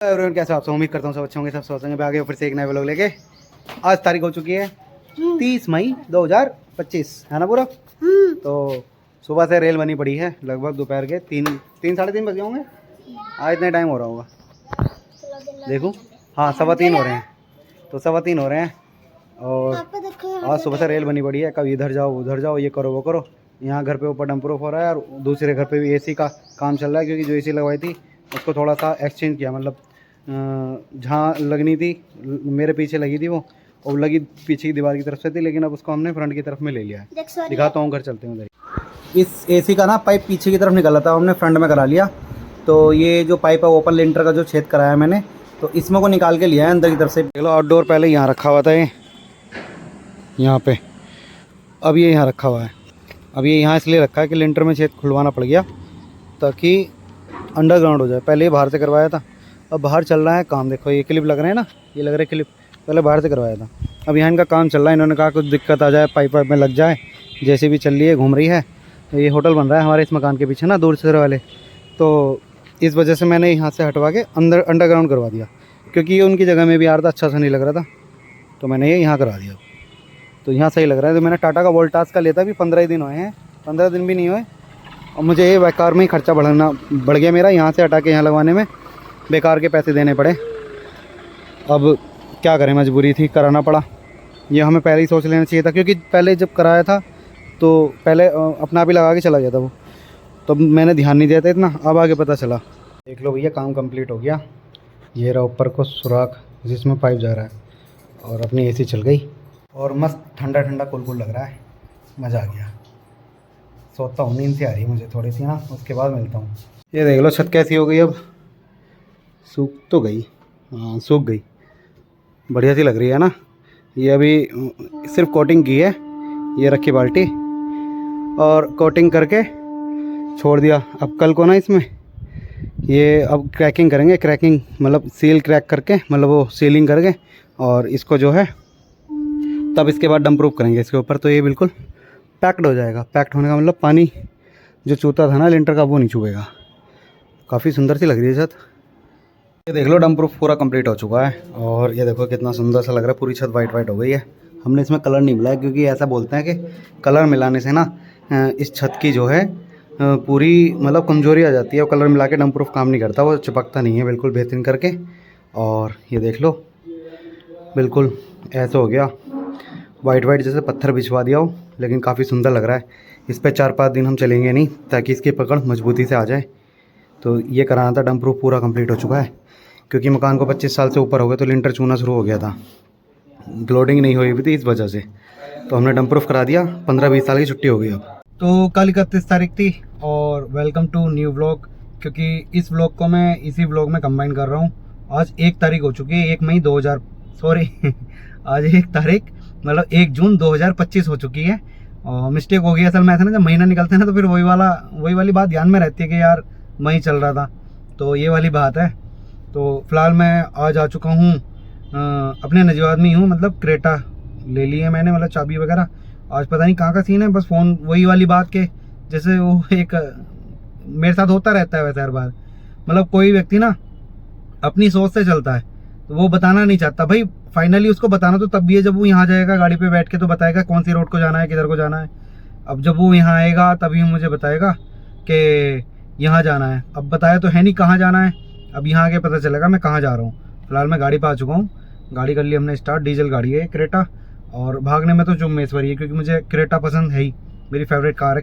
Everyone, कैसे आप सब? उम्मीद करता हूँ सब अच्छे होंगे, सब सोचेंगे भी आगे फिर से एक नए व्लॉग लेके। आज तारीख हो चुकी है 30 मई 2025, है ना पूरा। तो सुबह से रेल बनी पड़ी है, लगभग दोपहर के 3 साढ़े 3 बज गए होंगे। आज इतना टाइम हो रहा होगा, देखो। हाँ, 3:15 हो रहे हैं, तो 3:15 हो रहे हैं। और आज सुबह से रेल बनी पड़ी है, कभी इधर जाओ उधर जाओ, ये करो वो करो। यहाँ घर पे ऊपर डंप प्रूफ हो रहा है और दूसरे घर पे भी एसी का काम चल रहा है, क्योंकि जो एसी लगवाई थी उसको थोड़ा सा एक्सचेंज किया। मतलब जहाँ लगनी थी, मेरे पीछे लगी थी वो, और लगी पीछे की दीवार की तरफ से थी, लेकिन अब उसको हमने फ्रंट की तरफ में ले लिया है। दिखाता हूँ, घर चलते हैं उधर। इस एसी का ना पाइप पीछे की तरफ निकला था, हमने फ्रंट में करा लिया। तो ये जो पाइप है ओपन लिंटर का जो छेद कराया मैंने, तो इसमें को निकाल के लिया है अंदर की तरफ से। देख लो, आउटडोर पहले यहाँ रखा हुआ था, ये यहाँ पे, अब ये यहाँ रखा हुआ है। अब ये यहाँ इसलिए रखा है कि लिंटर में छेद खुलवाना पड़ गया ताकि अंडरग्राउंड हो जाए। पहले ये बाहर से करवाया था, अब बाहर चल रहा है काम। देखो ये क्लिप लग रहे हैं ना, ये लग रहे क्लिप, पहले बाहर से करवाया था। अब यहाँ इनका काम चल रहा है। इन्होंने कहा कुछ दिक्कत आ जाए, पाइप में लग जाए, जैसे भी चल रही है, घूम रही है। तो ये होटल बन रहा है हमारे इस मकान के पीछे ना, दूसरे वाले। तो इस वजह से मैंने यहाँ से हटवा के अंदर अंडरग्राउंड करवा दिया, क्योंकि ये उनकी जगह में भी आ रहा था, अच्छा सा नहीं लग रहा था, तो मैंने ये यहाँ करा दिया। तो यहाँ सही लग रहा है। तो मैंने टाटा का वोल्टास का लेता भी 15 दिन हुए हैं, 15 दिन भी नहीं हुए, और मुझे ये बेकार में ही खर्चा बढ़ गया मेरा। यहाँ से हटा के यहाँ लगवाने में बेकार के पैसे देने पड़े। अब क्या करें, मजबूरी थी, कराना पड़ा। ये हमें पहले ही सोच लेना चाहिए था, क्योंकि पहले जब कराया था तो पहले अपना भी लगा के चला गया था वो, तो मैंने ध्यान नहीं दिया था इतना। अब आगे पता चला। देख लो भैया, काम कंप्लीट हो गया। ये रहा ऊपर को सुराख जिसमें पाइप जा रहा है, और अपनी एसी चल गई, और मस्त ठंडा ठंडा कुल लग रहा है, मज़ा आ गया। सोता हूँ, नींद से आ रही है मुझे थोड़ी सी ना, उसके बाद मिलता हूँ। ये देख लो छत कैसी हो गई, अब सूख तो गई, हाँ सूख गई, बढ़िया सी लग रही है ना। ये अभी सिर्फ कोटिंग की है, ये रखी बाल्टी और कोटिंग करके छोड़ दिया। अब कल को ना इसमें ये अब क्रैकिंग करेंगे, क्रैकिंग मतलब सील क्रैक करके, मतलब वो सीलिंग करके, और इसको जो है तब इसके बाद डंप प्रूफ करेंगे इसके ऊपर। तो ये बिल्कुल पैक्ड हो जाएगा। पैक्ड होने का मतलब पानी जो चूता था ना लिंटर का, वो नहीं चुभेगा। काफ़ी सुंदर सी लग रही है छत। ये देख लो, डंप प्रूफ पूरा कंप्लीट हो चुका है, और ये देखो कितना सुंदर सा लग रहा है। पूरी छत वाइट हो गई है। हमने इसमें कलर नहीं मिलाया, क्योंकि ऐसा बोलते हैं कि कलर मिलाने से ना इस छत की जो है पूरी मतलब कमजोरी आ जाती है। और कलर मिला के डंप प्रूफ काम नहीं करता, वो चिपकता नहीं है बिल्कुल बेहतरीन करके। और ये देख लो, बिल्कुल ऐसा हो गया, वाइट जैसे पत्थर बिछवा दिया हो, लेकिन काफ़ी सुंदर लग रहा है। इस पर 4-5 दिन हम चलेंगे नहीं, ताकि इसकी पकड़ मजबूती से आ जाए। तो ये कराना था। डंप प्रूफ पूरा कंप्लीट हो चुका है, क्योंकि मकान को 25 साल से ऊपर हो गए, तो लिंटर चूना शुरू हो गया था, ग्लोडिंग नहीं हुई थी इस वजह से। तो हमने डंप प्रूफ करा दिया। 15-20 साल की छुट्टी हो गई अब। तो कल 31 तारीख थी, और वेलकम टू न्यू व्लॉग, क्योंकि इस व्लॉग को मैं इसी व्लॉग में कंबाइन कर रहा हूँ। आज 1 तारीख हो चुकी है, 1 मई 2000 सॉरी आज 1 तारीख मतलब 1 जून 2025 हो चुकी है। और मिस्टेक हो गई असल में। ऐसा ना, जब महीना निकलते हैं ना, तो फिर वही वाली बात ध्यान में रहती है कि यार मई चल रहा था, तो ये वाली बात है। तो फिलहाल मैं आज आ चुका हूँ अपने नजवाद में ही हूँ, मतलब क्रेटा ले ली है मैंने, मतलब चाबी वगैरह। आज पता नहीं कहाँ का सीन है, बस फ़ोन वही वाली बात के जैसे वो एक मेरे साथ होता रहता है वैसे हर बार। मतलब कोई व्यक्ति ना अपनी सोच से चलता है, तो वो बताना नहीं चाहता भाई। फाइनली उसको बताना तो तब भी है जब वो यहाँ जाएगा गाड़ी पे बैठ के, तो बताएगा कौन सी रोड को जाना है, किधर को जाना है। अब जब वो यहाँ आएगा तभी मुझे बताएगा कि यहाँ जाना है। अब बताया तो है नहीं कहाँ जाना है, अब यहाँ आके पता चलेगा मैं कहाँ जा रहा हूँ। फिलहाल मैं गाड़ी पे आ चुका हूँ, गाड़ी कर ली हमने स्टार्ट। डीजल गाड़ी है क्रेटा, और भागने में तो जुम्मेश्वरी है, क्योंकि मुझे क्रेटा पसंद है ही। मेरी फेवरेट कार है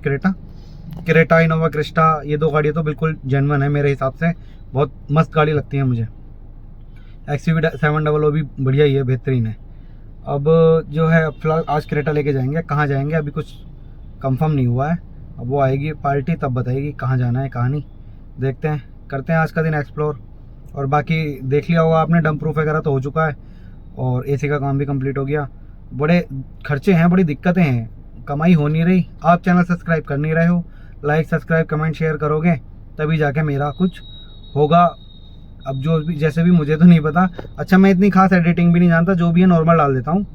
क्रेटा, इनोवा क्रिस्टा। ये 2 गाड़ियाँ तो बिल्कुल जेन्युइन है मेरे हिसाब से, बहुत मस्त गाड़ी लगती है मुझे। XUV 700 भी बढ़िया ही है, बेहतरीन है। अब जो है फिलहाल आज क्रेटा लेके जाएंगे। कहाँ जाएंगे अभी कुछ कंफर्म नहीं हुआ है, अब वो आएगी पार्टी तब बताएगी कहाँ जाना है कहाँ नहीं। देखते हैं, करते हैं आज का दिन एक्सप्लोर। और बाकी देख लिया होगा आपने, डंप प्रूफ वगैरह तो हो चुका है, और एसी का काम भी कंप्लीट हो गया। बड़े खर्चे हैं, बड़ी दिक्कतें हैं, कमाई हो नहीं रही। आप चैनल सब्सक्राइब कर नहीं रहे हो, लाइक सब्सक्राइब कमेंट शेयर करोगे तभी जाके मेरा कुछ होगा। अब जो भी जैसे भी, मुझे तो नहीं पता। अच्छा, मैं इतनी खास एडिटिंग भी नहीं जानता, जो भी है नॉर्मल डाल देता हूँ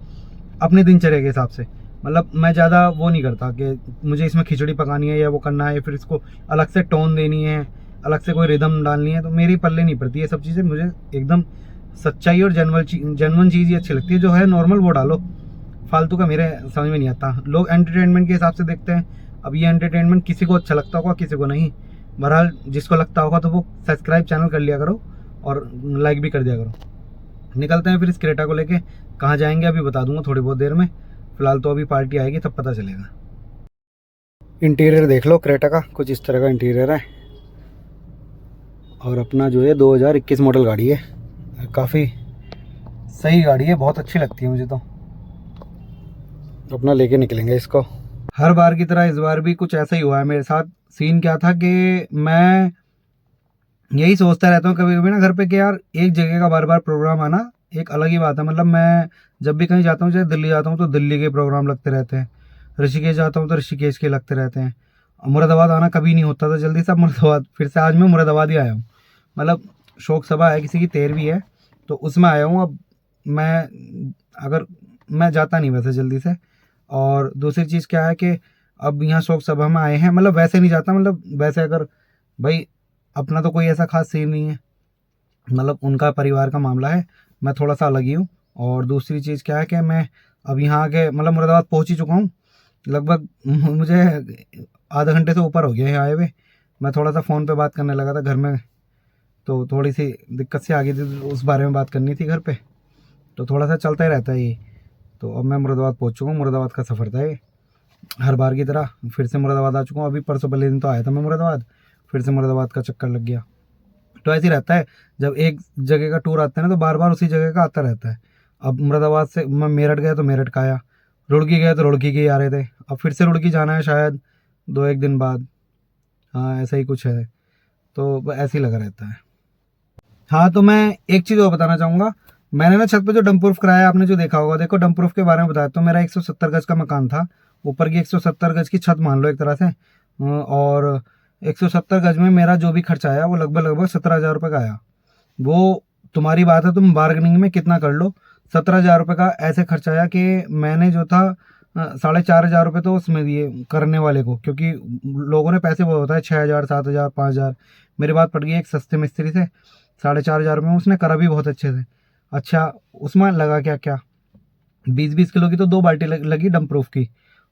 अपने दिनचर्या के हिसाब से। मतलब मैं ज़्यादा वो नहीं करता कि मुझे इसमें खिचड़ी पकानी है या वो करना है, फिर इसको अलग से टोन देनी है, अलग से कोई रिदम डालनी है, तो मेरी पल्ले नहीं पड़ती ये सब चीज़ें। मुझे एकदम सच्चाई और जेन्युइन चीज़ ही अच्छी लगती है। जो है नॉर्मल वो डालो, फालतू का मेरे समझ में नहीं आता। लोग एंटरटेनमेंट के हिसाब से देखते हैं। अब ये एंटरटेनमेंट किसी को अच्छा लगता होगा, किसी को नहीं। बहरहाल जिसको लगता होगा तो वो सब्सक्राइब चैनल कर लिया करो और लाइक भी कर दिया करो। निकलते हैं फिर इस क्रेटा को लेके। कहाँ जाएंगे अभी बता दूंगा थोड़ी बहुत देर में। फिलहाल तो अभी पार्टी आएगी तब पता चलेगा। इंटीरियर देख लो क्रेटा का, कुछ इस तरह का इंटीरियर है। और अपना जो है 2021 मॉडल गाड़ी है, काफ़ी सही गाड़ी है, बहुत अच्छी लगती है मुझे तो। अपना लेके निकलेंगे इसको। हर बार की तरह इस बार भी कुछ ऐसा ही हुआ है मेरे साथ। सीन क्या था कि मैं यही सोचता रहता हूँ कभी कभी ना घर पे कि यार एक जगह का बार बार प्रोग्राम आना एक अलग ही बात है। मतलब मैं जब भी कहीं जाता हूँ, चाहे दिल्ली जाता हूँ तो दिल्ली के प्रोग्राम लगते रहते हैं, ऋषिकेश जाता हूँ तो ऋषिकेश के लगते रहते हैं। मुरादाबाद आना कभी नहीं होता था जल्दी से, अब मुरादाबाद फिर से आज मैं मुरादाबाद ही आया हूँ। मतलब शोक सभा है, किसी की 13वीं है तो उसमें आया हूँ। अब मैं जाता नहीं वैसे जल्दी से। और दूसरी चीज़ क्या है कि अब यहाँ शोक सभा में आए हैं, मतलब वैसे नहीं जाता, मतलब वैसे अगर भाई अपना तो कोई ऐसा खास सीन नहीं है, मतलब उनका परिवार का मामला है, मैं थोड़ा सा अलग ही हूँ। और दूसरी चीज़ क्या है कि मैं अब यहाँ आके मतलब मुरादाबाद पहुँच ही चुका हूँ लगभग। मुझे आधा घंटे से ऊपर हो गया है आए हुए। मैं थोड़ा सा फ़ोन पे बात करने लगा था घर में, तो थोड़ी सी दिक्कत से आ गई थी, उस बारे में बात करनी थी घर पे, तो थोड़ा सा चलता ही रहता है ये। तो अब मैं मुरादाबाद पहुँच चुका हूँ। मुरादाबाद का सफ़र था ये, हर बार की तरह फिर से मुरादाबाद आ चुका हूँ। अभी परसों पहले दिन तो आया था मैं मुरादाबाद, फिर से मुरादाबाद का चक्कर लग गया। तो ऐसे ही रहता है, जब एक जगह का टूर आता है ना तो बार बार उसी जगह का आता रहता है। अब मुरादाबाद से मैं मेरठ गया तो मेरठ का आया, रुड़की गया तो रुड़की के ही आ रहे थे। अब फिर से रुड़की जाना है शायद 2-1 दिन बाद। हाँ ऐसा ही कुछ है, तो ऐसे ही लगा रहता है। हाँ तो मैं एक चीज़ और बताना चाहूँगा। मैंने ना छत पे जो डंप प्रूफ कराया, आपने जो देखा होगा, देखो डंप प्रूफ के बारे में बताया तो मेरा 170 गज का मकान था। ऊपर की 170 गज की छत मान लो एक तरह से। और 170 गज में मेरा जो भी खर्चा आया वो लगभग 17,000 रुपये का आया। वो तुम्हारी बात है, तुम बार्गेनिंग में कितना कर लो। 17,000 रुपये का ऐसे खर्चा आया कि मैंने जो था 4,500 रुपये तो उसमें दिए करने वाले को, क्योंकि लोगों ने पैसे वो होता है 6,000 7,000 5,000। मेरी बात पड़ गई एक सस्ते मिस्त्री से 4,500 में, उसने करा भी बहुत अच्छे से। अच्छा उसमें लगा क्या क्या 20-20 किलो की तो 2 बाल्टी लगी डंप प्रूफ की,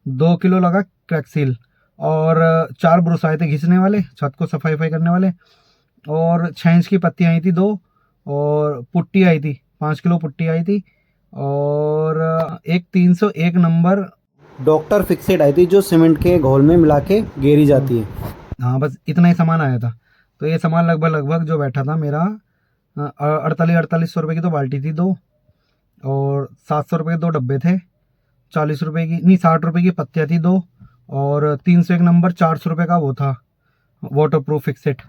2 किलो लगा क्रैकसील, और 4 ब्रुश आए थे घिसने वाले, छत को सफाई करने वाले, और 6 इंच की पत्ती आई थी 2, और पुट्टी आई थी 5 किलो पुट्टी आई थी, और एक 301 नंबर डॉक्टर फिक्सेड आई थी जो सीमेंट के घोल में मिला के गेरी जाती है। हाँ बस इतना ही सामान आया था। तो ये सामान लगभग जो बैठा था मेरा 4800 रुपये की तो बाल्टी थी 2, और 700 रुपये के 2 डब्बे थे, 40 रुपये की नहीं 60 रुपये की पत्तियाँ थी 2, और 301 नंबर 400 रुपये का वो था वाटर प्रूफ फिक्सेट।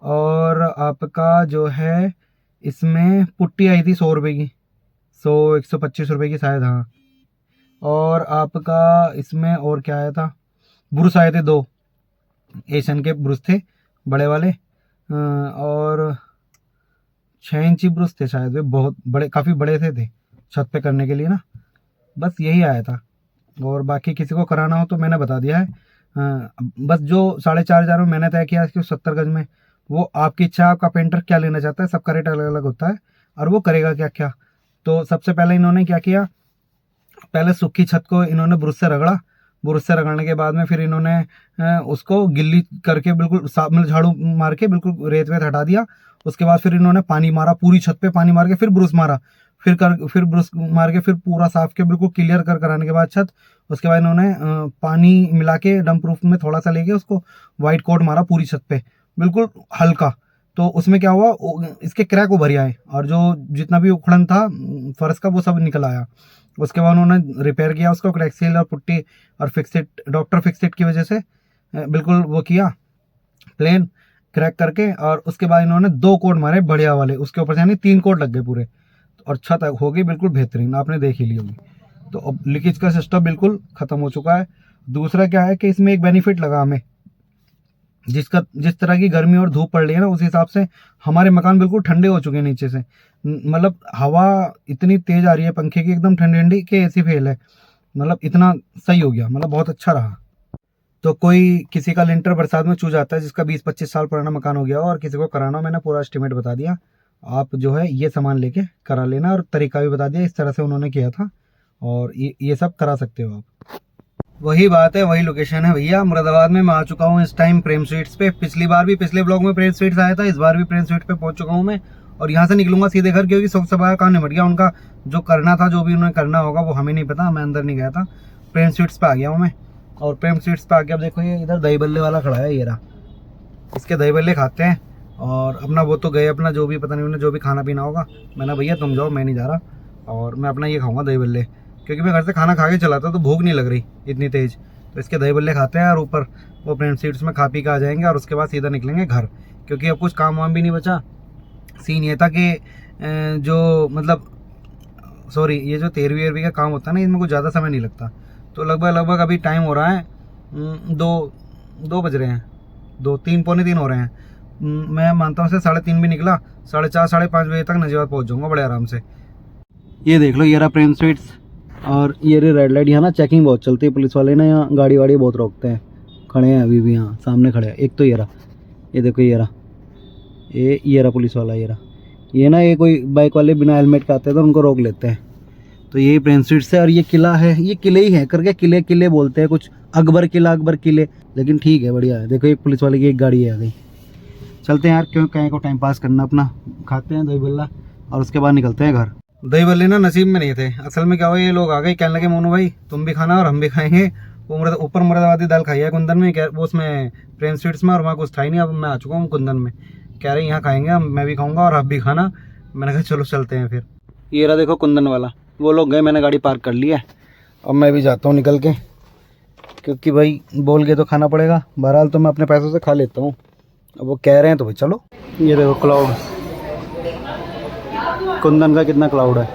और आपका जो है इसमें पुट्टी आई थी 100 रुपये की, 125 रुपये की शायद, हाँ। और आपका इसमें और क्या आया था, ब्रुश आए थे 2 एशियन के ब्रुश थे बड़े वाले, और 6 इंची ब्रुश थे शायद, वे बहुत बड़े काफ़ी बड़े थे छत पे करने के लिए ना। बस यही आया था, और बाकी किसी को कराना हो तो मैंने बता दिया है। बस जो 4,500 में मैंने तय किया कि 70 गज में, वो आपकी इच्छा, आपका पेंटर क्या लेना चाहता है, सबका रेट अलग अलग होता है और वो करेगा क्या क्या। तो सबसे पहले इन्होंने क्या किया, पहले सूखी छत को इन्होंने ब्रुश से रगड़ा, ब्रुश से रगड़ने के बाद में फिर इन्होंने उसको गिल्ली करके बिल्कुल साफ, मतलब झाड़ू मार के बिल्कुल रेत वेत हटा दिया। उसके बाद फिर इन्होंने पानी मारा, पूरी छत पे पानी मार के फिर ब्रुश मारा, फिर ब्रुश मार के फिर पूरा साफ के बिल्कुल क्लियर कराने के बाद छत, उसके बाद इन्होंने पानी मिला के डंप प्रूफ में थोड़ा सा लेके उसको वाइट कोट मारा पूरी छत पे बिल्कुल हल्का। तो उसमें क्या हुआ, इसके क्रैक उभर आए और जो जितना भी उखड़न था फर्श का वो सब निकल आया। उसके बाद उन्होंने रिपेयर किया उसको, क्रैक सील और पुट्टी और फिक्सेट, डॉक्टर फिक्सेट की वजह से बिल्कुल वो किया प्लेन क्रैक करके। और उसके बाद इन्होंने 2 कोट मारे बढ़िया वाले, उसके ऊपर से यानी 3 कोट लग गए पूरे, और छत हो गई बिल्कुल बेहतरीन, आपने देख ही ली होगी। तो अब लीकेज का सिस्टम बिल्कुल ख़त्म हो चुका है। दूसरा क्या है कि इसमें एक बेनिफिट लगा हमें, जिस तरह की गर्मी और धूप पड़ रही है ना, उस हिसाब से हमारे मकान बिल्कुल ठंडे हो चुके हैं नीचे से। मतलब हवा इतनी तेज़ आ रही है पंखे की एकदम ठंडी ठंडी कि एसी फेल है, मतलब इतना सही हो गया, मतलब बहुत अच्छा रहा। तो कोई किसी का लिंटर बरसात में चूज जाता है जिसका 20-25 साल पुराना मकान हो गया हो और किसी को कराना हो, मैंने पूरा एस्टिमेट बता दिया। आप जो है ये सामान लेके करा लेना और तरीका भी बता दिया, इस तरह से उन्होंने किया था और ये सब करा सकते हो आप। वही बात है, वही लोकेशन है भैया। मुरादाबाद में मैं आ चुका हूँ इस टाइम प्रेम स्वीट्स पे। पिछली बार भी पिछले ब्लॉग में प्रेम स्वीट्स आया था, इस बार भी प्रेम स्वीट्स पे पहुंच चुका हूँ मैं और यहाँ से निकलूंगा सीधे घर, क्योंकि सब सभा काम निपट गया उनका। जो करना था, जो भी उन्हें करना होगा वो हमें नहीं पता, मैं अंदर नहीं गया था। प्रेम स्वीट्स पे आ गया हूँ मैं और प्रेम स्वीट्स पे आके अब देखो ये इधर दही बल्ले वाला खड़ा है, ये रहा। इसके दही बल्ले खाते हैं और अपना वो तो गए अपना जो भी पता नहीं उन्हें जो भी खाना पीना होगा। मैंने भैया तुम जाओ, मैं नहीं जा रहा और मैं अपना ये खाऊंगा दही बल्ले, क्योंकि मैं घर से खाना खा के चला था तो भूख नहीं लग रही इतनी तेज़। तो इसके दही बल्ले खाते हैं और ऊपर वो प्रेम स्वीट्स में खा पी के आ जाएंगे और उसके बाद सीधा निकलेंगे घर, क्योंकि अब कुछ काम वाम भी नहीं बचा। सीन ये था कि जो मतलब सॉरी ये जो 13वीं का काम होता है ना, इसमें कुछ ज़्यादा समय नहीं लगता। तो लगभग अभी टाइम हो रहा है 2 बज रहे हैं, 2-3 पौने 3 हो रहे हैं। मैं मानता हूँ से 3:30 भी निकला, 4:30 5:30 बजे तक नजीबाद पहुँच जाऊँगा बड़े आराम से। ये देख लो, ये रहा प्रेम स्वीट्स और ये रही रेड लाइट। यहाँ ना चेकिंग बहुत चलती है, पुलिस वाले ना यहाँ गाड़ी वाड़ी बहुत रोकते हैं। खड़े हैं अभी भी यहाँ सामने खड़े हैं। एक तो ये रहा, ये देखो ये रहा, ये रहा पुलिस वाला, ये रहा। ये ना ये कोई बाइक वाले बिना हेलमेट के आते हैं तो उनको रोक लेते हैं। तो यही प्रेम स्वीट्स है और ये किला है, ये किले ही है करके किले बोलते हैं, कुछ अकबर किले, लेकिन ठीक है बढ़िया है। देखो एक पुलिस वाले की एक गाड़ी आ गई। चलते हैं यार, क्यों कहीं को टाइम पास करना, अपना खाते हैं दही बल्ला और उसके बाद निकलते हैं घर। दही बल्ले ना नसीब में नहीं थे, असल में क्या हुआ, ये लोग आ गए कहने लगे मोनू भाई तुम भी खाना और हम भी खाएंगे। वो ऊपर मुरादाबादी दाल खाई है कुंदन में, वो उसमें प्रेम स्वीट्स में, और वहाँ कुछ था ही नहीं। अब मैं आ चुका हूँ कुंदन में, कह रहे यहाँ खाएंगे हम, मैं भी खाऊंगा और आप भी खाना। मैंने कहा चलो चलते हैं फिर। ये रहा देखो कुंदन वाला, वो लोग गए, मैंने गाड़ी पार्क कर लिया है। अब मैं भी जाता हूँ निकल के, क्योंकि भाई बोल के तो खाना पड़ेगा। बहरहाल तो मैं अपने पैसों से खा लेता हूँ, अब वो कह रहे हैं तो भाई चलो। ये देखो क्लाउड, कुंदन का कितना क्लाउड है।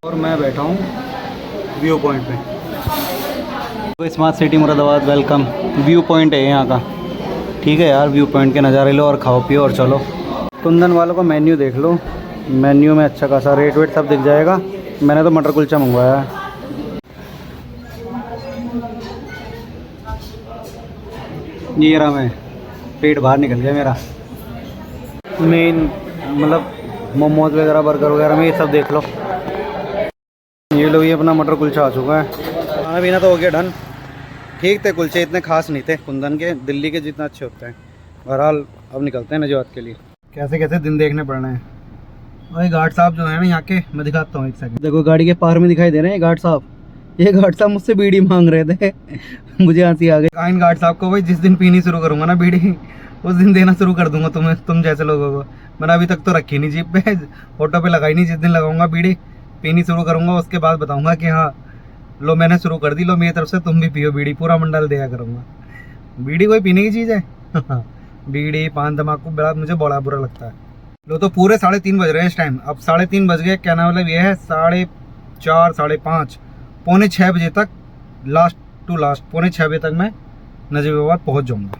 और मैं बैठा हूँ व्यू पॉइंट पे। तो smart city Moradabad welcome. View point है यहाँ का, ठीक है यार। व्यू पॉइंट के नज़ारे लो और खाओ पियो और चलो। कुंदन वालों का मेन्यू देख लो, मेन्यू में अच्छा खासा रेट वेट सब दिख जाएगा। मैंने तो मटर कुलचा मंगवाया है। ये रहा, मैं पेट बाहर निकल गया मेरा। मेन मतलब मोमोज वगैरह बर्गर वगैरह में ये सब देख लो। ये लो, ये अपना मटर कुलचा आ चुका है। खाना पीना तो हो गया डन। ठीक थे कुलचे, इतने खास नहीं थे कुंदन के, दिल्ली के जितना अच्छे होते हैं। बहरहाल अब निकलते हैं नजवात के लिए। कैसे कैसे दिन देखने पड़ रहे हैं। भाई गार्ड साहब जो है ना यहाँ के, मैं दिखाता हूँ एक सेकंड। देखो गाड़ी के पार में दिखाई दे रहे हैं गार्ड साहब। ये गार्ड साहब मुझसे बीड़ी मांग रहे थे मुझे हंसी आ गई। इन गार्ड साहब को भाई जिस दिन पीनी शुरू करूँगा ना बीड़ी, उस दिन देना शुरू कर दूंगा तुम जैसे लोगों को। मैंने अभी तक तो रखी नहीं जीप पे, ऑटो पे लगाई नहीं। जिस दिन लगाऊंगा बीड़ी पीनी शुरू करूँगा, उसके बाद बताऊँगा कि हाँ लो मैंने शुरू कर दी, लो मेरी तरफ से तुम भी पियो बीड़ी, पूरा मंडल दिया करूँगा। बीड़ी कोई पीने की चीज़ है बीड़ी पान तम्बाकू बड़ा मुझे बड़ा बुरा लगता है। लो तो पूरे 3:30 बज रहे हैं इस टाइम। अब 3:30 बज गए, कहना मतलब ये है 4:30 5:30 पौने 6 बजे तक, लास्ट टू लास्ट पौने 6 बजे तक मैं नजीबाबाद पहुंच जाऊंगा।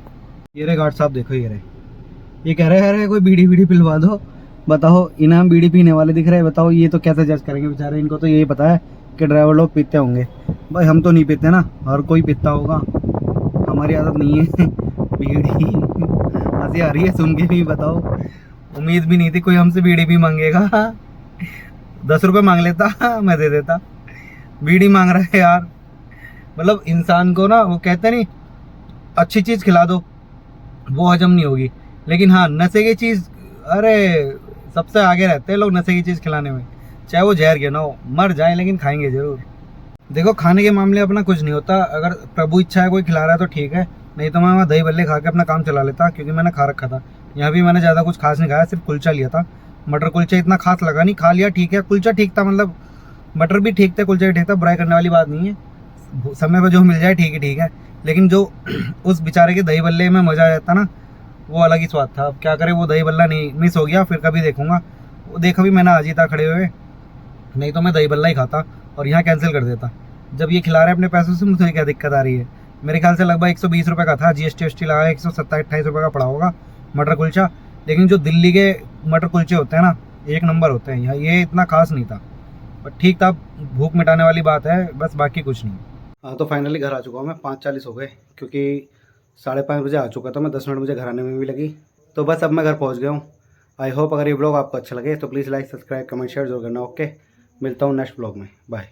ये रे गार्ड साहब देखो, ये कह रहे हैं कोई बीड़ी पिलवा दो। बताओ इनाम बीड़ी पीने वाले दिख रहे हैं, बताओ ये तो कैसे जज करेंगे बेचारे। इनको तो यही पता है कि ड्राइवर लोग पीते होंगे। भाई हम तो नहीं पीते ना, हर कोई पीता होगा, हमारी आदत नहीं है बीड़ी। हंसी आ रही है सुन के भी। बताओ उम्मीद भी नहीं थी कोई हमसे बीड़ी भी मांगेगा। 10 रुपये मांग लेता मैं दे देता, बीड़ी मांग रहा है यार। मतलब इंसान को ना वो कहते नहीं अच्छी चीज़ खिला दो वो हजम नहीं होगी, लेकिन हाँ नशे की चीज़, अरे सबसे आगे रहते हैं लोग नशे की चीज़ खिलाने में। चाहे वो जहर क्यों ना हो, मर जाए लेकिन खाएंगे ज़रूर। देखो खाने के मामले अपना कुछ नहीं होता, अगर प्रभु इच्छा है कोई खिला रहा है तो ठीक है, नहीं तो मैं वहाँ दही बल्ले खा के अपना काम चला लेता, क्योंकि मैंने खा रखा था। यहाँ भी मैंने ज़्यादा कुछ खास नहीं खाया, सिर्फ कुलचा लिया था। मटर कुलचा इतना खास लगा नहीं, खा लिया ठीक है। कुलचा ठीक था, मतलब मटर भी ठीक था, कुलचा भी ठीक था, बुराई करने वाली बात नहीं है। समय पर जो मिल जाए ठीक है, लेकिन जो उस बेचारे के दही बल्ले में मज़ा आ जाता ना, वो अलग ही स्वाद था। अब क्या करें, वो दही बल्ला नहीं मिस हो गया, फिर कभी देखूंगा। वो देखा भी मैंने आज ही था खड़े हुए, नहीं तो मैं दही बल्ला ही खाता और यहाँ कैंसिल कर देता। जब ये खिला रहे हैं अपने पैसों से, मुझे क्या दिक्कत आ रही है। मेरे ख्याल से लगभग 120 रुपये का था, GST लगा 127-28 रुपये का पड़ा होगा मटर कुलचा। लेकिन जो दिल्ली के मटर कुलचे होते हैं ना, एक नंबर होते हैं। यहाँ ये इतना खास नहीं था, बट ठीक था, भूख मिटाने वाली बात है बस, बाकी कुछ नहीं। हाँ तो फाइनली घर आ चुका हूँ मैं, 5:40 हो गए, क्योंकि 5:30 बजे आ चुका था मैं, 10 मिनट मुझे घर आने में भी लगी। तो बस अब मैं घर पहुँच गया हूँ। आई होप अगर ये ब्लॉग आपको अच्छा लगे तो please like, subscribe, comment, share जरूर करना। ओके, मिलता हूँ नेक्स्ट ब्लॉग में, बाय।